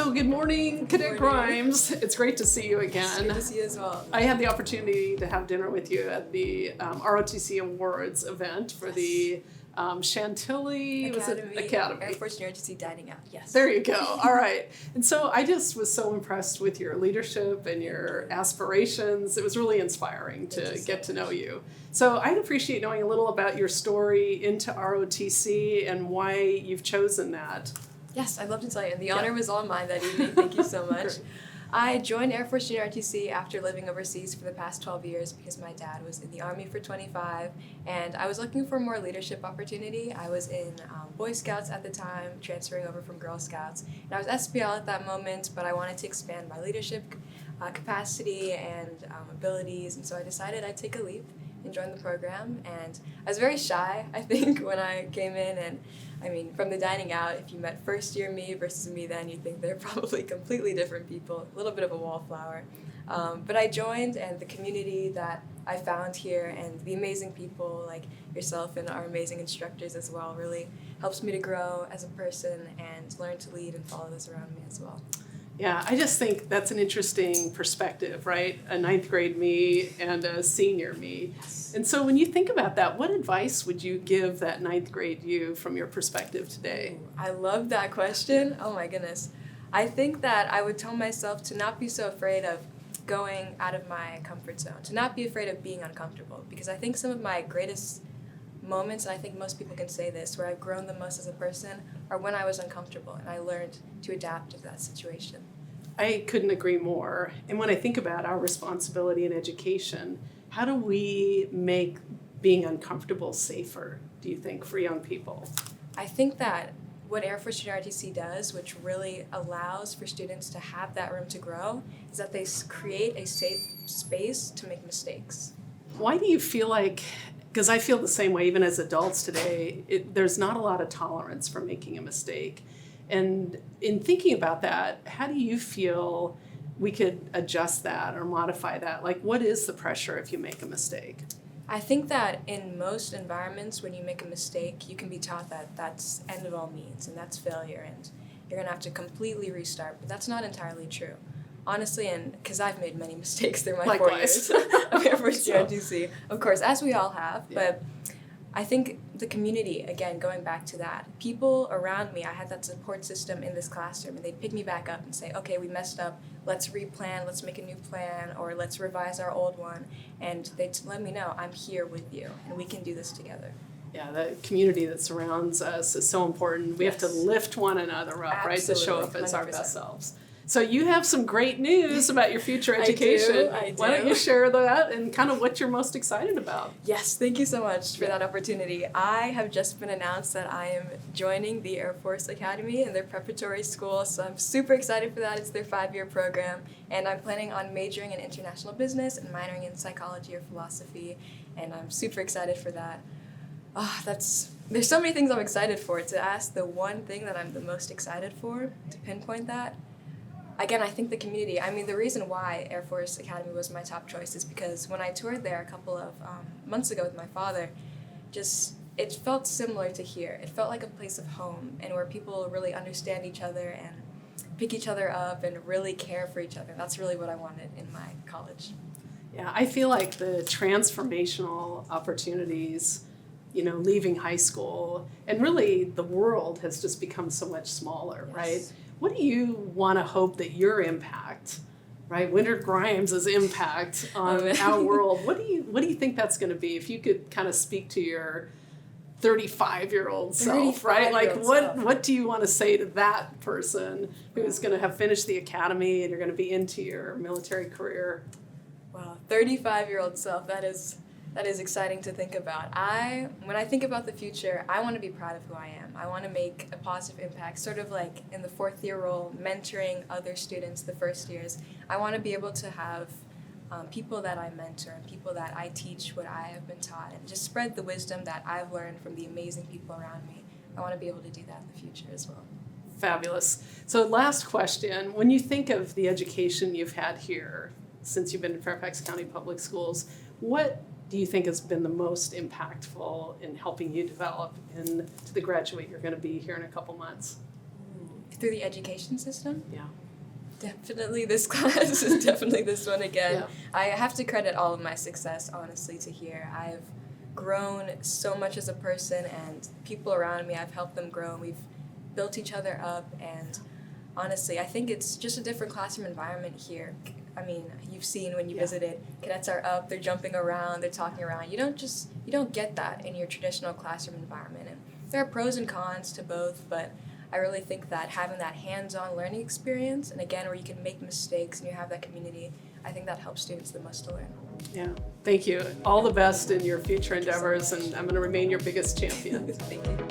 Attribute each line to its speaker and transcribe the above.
Speaker 1: So good morning, Cadet
Speaker 2: morning.
Speaker 1: Grimes. It's great to see you again.
Speaker 2: Good to see you as well.
Speaker 1: I had the opportunity to have dinner with you at the ROTC Awards event for the Chantilly Academy.
Speaker 2: Air Force Junior ROTC Dining Out, yes.
Speaker 1: There you go. All right. And so I just was so impressed with your leadership and your aspirations. It was really inspiring to get to know you. So I'd appreciate knowing a little about your story into ROTC and why you've chosen that.
Speaker 2: Yes, I'd love to tell you. And the honor was all mine that evening. Thank you so much. I joined Air Force Junior ROTC after living overseas for the past 12 years because my dad was in the Army for 25, and I was looking for more leadership opportunity. I was in Boy Scouts at the time, transferring over from Girl Scouts, and I was SPL at that moment, but I wanted to expand my leadership capacity and abilities, and so I decided I'd take a leap and join the program. And I was very shy, I think, when I came in, and I mean, from the dining out, if you met first year me versus me then, you'd think they're probably completely different people, a little bit of a wallflower. But I joined, and the community that I found here and the amazing people like yourself and our amazing instructors as well really helps me to grow as a person and learn to lead and follow those around me as well.
Speaker 1: Yeah, I just think that's an interesting perspective, right? A ninth grade me and a senior me.
Speaker 2: Yes.
Speaker 1: And so when you think about that, what advice would you give that ninth grade you from your perspective today?
Speaker 2: I love that question. Oh my goodness. I think that I would tell myself to not be so afraid of going out of my comfort zone, to not be afraid of being uncomfortable, because I think some of my greatest moments, and I think most people can say this, where I've grown the most as a person are when I was uncomfortable and I learned to adapt to that situation.
Speaker 1: I couldn't agree more. And when I think about our responsibility in education, how do we make being uncomfortable safer, do you think, for young people?
Speaker 2: I think that what Air Force Junior ROTC does, which really allows for students to have that room to grow, is that they create a safe space to make mistakes.
Speaker 1: Why do you feel like, because I feel the same way even as adults today, there's not a lot of tolerance for making a mistake. And in thinking about that, how do you feel we could adjust that or modify that? Like, what is the pressure if you make a mistake?
Speaker 2: I think that in most environments, when you make a mistake, you can be taught that that's end of all means and that's failure and you're going to have to completely restart. But that's not entirely true. Honestly, and because I've made many mistakes through my 4 years of Air Force Junior ROTC, of course, as we all have.
Speaker 1: Yeah.
Speaker 2: But I think the community, again, going back to that, people around me, I had that support system in this classroom, and they'd pick me back up and say, okay, we messed up, let's replan, let's make a new plan, or let's revise our old one. And they'd let me know, I'm here with you, and we can do this together.
Speaker 1: Yeah, the community that surrounds us is so important. We have to lift one another up, right, to show up as our
Speaker 2: 100%.
Speaker 1: best selves. So you have some great news about your future education.
Speaker 2: I do.
Speaker 1: Why don't you share that and kind of what you're most excited about?
Speaker 2: Yes, thank you so much for that opportunity. I have just been announced that I am joining the Air Force Academy in their preparatory school, so I'm super excited for that. It's their 5-year program, and I'm planning on majoring in international business and minoring in psychology or philosophy, and I'm super excited for that. There's so many things I'm excited for. To ask the one thing that I'm the most excited for, to pinpoint that, again, I think the community. I mean, the reason why Air Force Academy was my top choice is because when I toured there a couple of months ago with my father, it felt similar to here. It felt like a place of home and where people really understand each other and pick each other up and really care for each other. That's really what I wanted in my college.
Speaker 1: Yeah, I feel like the transformational opportunities, leaving high school, and really the world has just become so much smaller,
Speaker 2: Yes.
Speaker 1: right? What do you want to hope that your impact, right, Winter Grimes' impact on our world, what do you think that's going to be? If you could kind of speak to your 35-year-old self, right? Like what do you want to say to that person who's going to have finished the academy and you're going to be into your military career?
Speaker 2: Wow, 35-year-old self, that is exciting to think about. When I think about the future, I want to be proud of who I am. I want to make a positive impact, sort of like in the 4th-year role, mentoring other students the first years. I want to be able to have people that I mentor and people that I teach what I have been taught and just spread the wisdom that I've learned from the amazing people around me. I want to be able to do that in the future as well.
Speaker 1: Fabulous. So last question, when you think of the education you've had here since you've been in Fairfax County Public Schools, what do you think has been the most impactful in helping you develop into the graduate you're going to be here in a couple months?
Speaker 2: through the education system.
Speaker 1: Yeah.
Speaker 2: Definitely this class is definitely this one again.
Speaker 1: Yeah.
Speaker 2: I have to credit all of my success, honestly, to here. I've grown so much as a person, and people around me, I've helped them grow. We've built each other up, and honestly, I think it's just a different classroom environment here. I mean, you've seen when you visited, cadets are up, they're jumping around, they're talking around. You don't get that in your traditional classroom environment. And there are pros and cons to both, but I really think that having that hands-on learning experience, and again, where you can make mistakes and you have that community, I think that helps students the most to learn.
Speaker 1: Yeah. Thank you. All the best in your future endeavors, and I'm going to remain your biggest champion.
Speaker 2: Thank you.